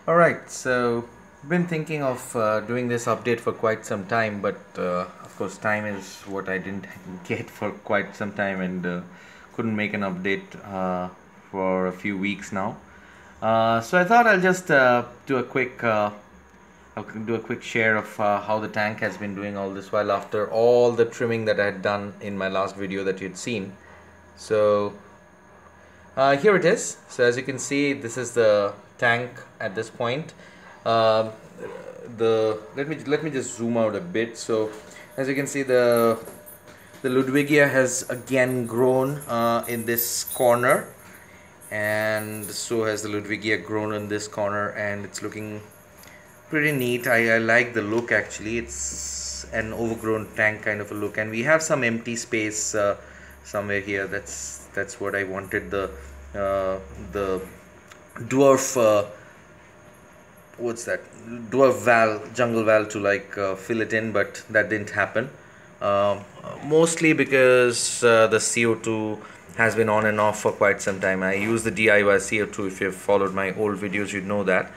Alright, so been thinking of doing this update for quite some time, but of course time is what I didn't get for quite some time, and couldn't make an update for a few weeks now. So I thought I'll just I'll do a quick share of how the tank has been doing all this while after all the trimming that I had done in my last video that you'd seen. So here it is. So as you can see, this is the tank at this point. Uh, the let me just zoom out a bit. So as you can see, the Ludwigia has again grown in this corner, and so has the Ludwigia grown in this corner, and it's looking pretty neat. I like the look actually. It's an overgrown tank kind of a look, and we have some empty space somewhere here. That's what I wanted the dwarf what's that dwarf valve, jungle valve, to like fill it in, but that didn't happen. Mostly because the CO2 has been on and off for quite some time. I use the DIY CO2. If you've followed my old videos, you'd know that.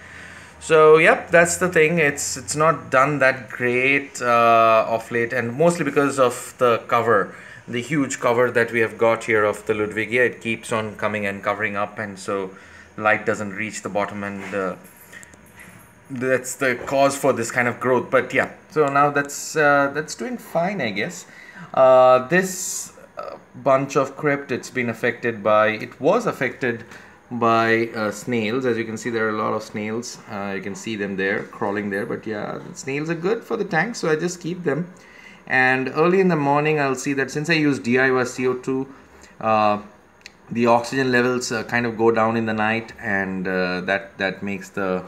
So yep, that's the thing. It's not done that great of late, and mostly because of the cover, the huge cover that we have got here of the Ludwigia. It keeps on coming and covering up, and so light doesn't reach the bottom, and that's the cause for this kind of growth. But yeah, so now that's doing fine, I guess. This bunch of crypt, it was affected by snails. As you can see, there are a lot of snails. You can see them there crawling there, but yeah, the snails are good for the tank, so I just keep them. And early in the morning, I'll see that since I use DIY CO2, the oxygen levels kind of go down in the night, and that makes the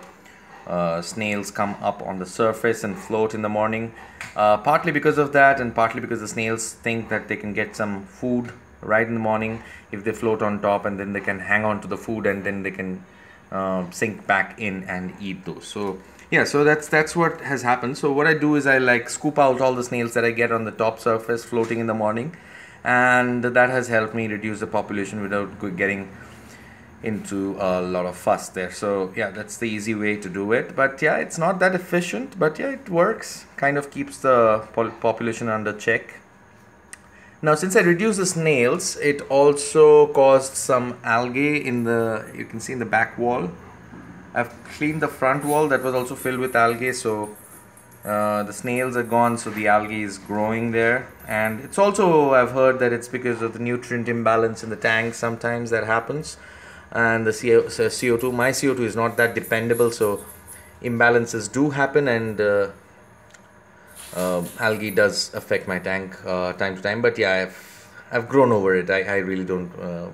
snails come up on the surface and float in the morning. Partly because of that, and partly because the snails think that they can get some food right in the morning if they float on top, and then they can hang on to the food, and then they can sink back in and eat those. So yeah, so that's what has happened. So what I do is I like scoop out all the snails that I get on the top surface floating in the morning, and that has helped me reduce the population without getting into a lot of fuss there. So yeah, that's the easy way to do it. But yeah, it's not that efficient, but yeah, it works. Kind of keeps the population under check. Now, since I reduced the snails, it also caused some algae in the, you can see in the back wall. I've cleaned the front wall that was also filled with algae, so the snails are gone, so the algae is growing there. And it's also, I've heard that it's because of the nutrient imbalance in the tank. Sometimes that happens. And the CO2, my CO2 is not that dependable, so imbalances do happen, and algae does affect my tank time to time. But yeah, I've grown over it. I really don't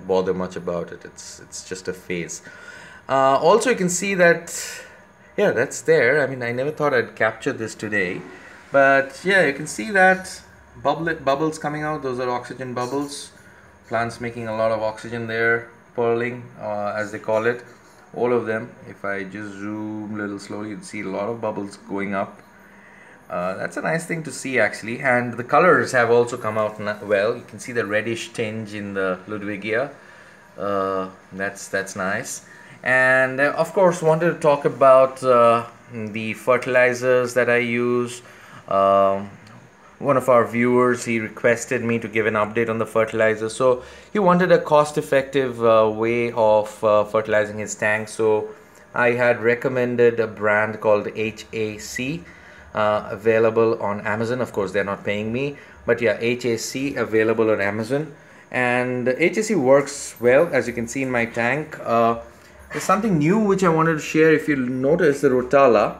bother much about it. It's just a phase. Also, you can see that, yeah, that's there. I mean, I never thought I'd capture this today, but yeah, you can see that bubbles coming out. Those are oxygen bubbles. Plants making a lot of oxygen there, purling as they call it, all of them. If I just zoom a little slowly, you'd see a lot of bubbles going up. That's a nice thing to see actually, and the colors have also come out well. You can see the reddish tinge in the Ludwigia. That's nice. And of course, wanted to talk about the fertilizers that I use. One of our viewers, he requested me to give an update on the fertilizer. So he wanted a cost-effective way of fertilizing his tank. So I had recommended a brand called HAC, available on Amazon. Of course, they're not paying me, but yeah, HAC available on Amazon. And HAC works well, as you can see in my tank. There's something new which I wanted to share. If you notice the Rotala,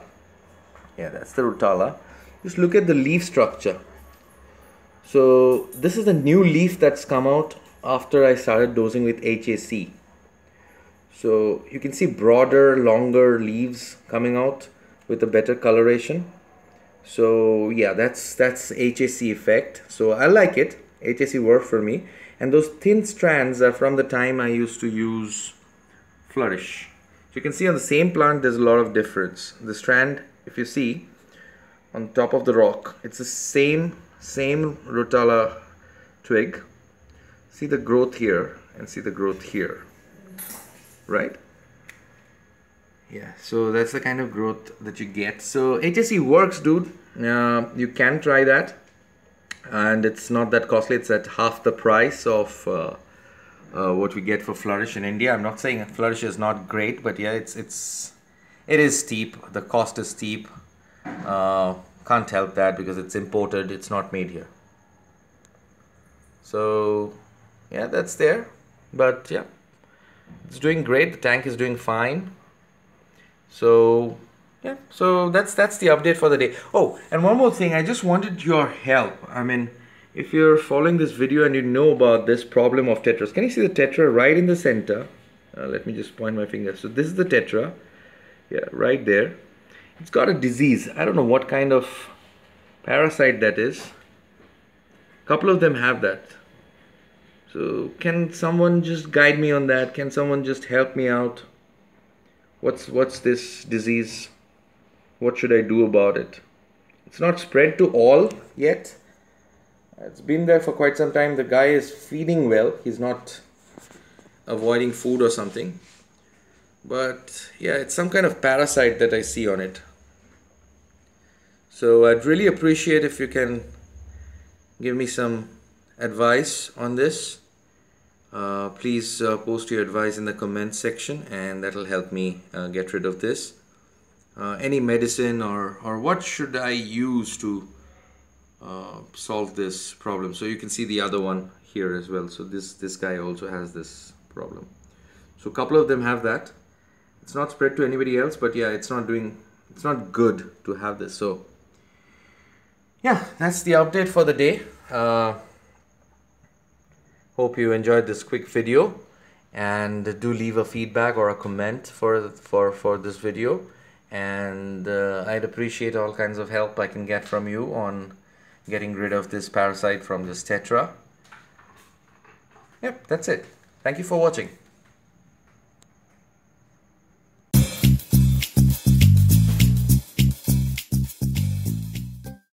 yeah, that's the Rotala. Just look at the leaf structure. So this is the new leaf that's come out after I started dosing with HAC. So you can see broader, longer leaves coming out with a better coloration. So yeah, that's HAC effect. So I like it. HAC worked for me. And those thin strands are from the time I used to use Flourish. So you can see on the same plant there's a lot of difference. The strand, if you see on top of the rock, it's the same Rotala twig. See the growth here and see the growth here, right? Yeah, so that's the kind of growth that you get. So HSE works, dude. You can try that, and it's not that costly. It's at half the price of what we get for Flourish in India. I'm not saying Flourish is not great, but yeah, it is steep. The cost is steep. Can't help that because it's imported. It's not made here. So yeah, that's there. But yeah, it's doing great. The tank is doing fine. So yeah, so that's the update for the day. Oh, and one more thing, I just wanted your help. I mean, if you're following this video and you know about this problem of tetras, can you see the tetra right in the center? Let me just point my finger. So this is the tetra. Yeah, right there. It's got a disease. I don't know what kind of parasite that is. A couple of them have that. So can someone just guide me on that? Can someone just help me out? What's this disease? What should I do about it? It's not spread to all yet. It's been there for quite some time. The guy is feeding well. He's not avoiding food or something. But yeah, it's some kind of parasite that I see on it. So I'd really appreciate if you can give me some advice on this. Please post your advice in the comments section, and that'll help me get rid of this. Any medicine or what should I use to solve this problem? So you can see the other one here as well. So this guy also has this problem. So a couple of them have that. It's not spread to anybody else, but yeah, it's not good to have this. So yeah, that's the update for the day. Hope you enjoyed this quick video, and do leave a feedback or a comment for this video, and I'd appreciate all kinds of help I can get from you on getting rid of this parasite from this tetra. Yep, that's it. Thank you for watching.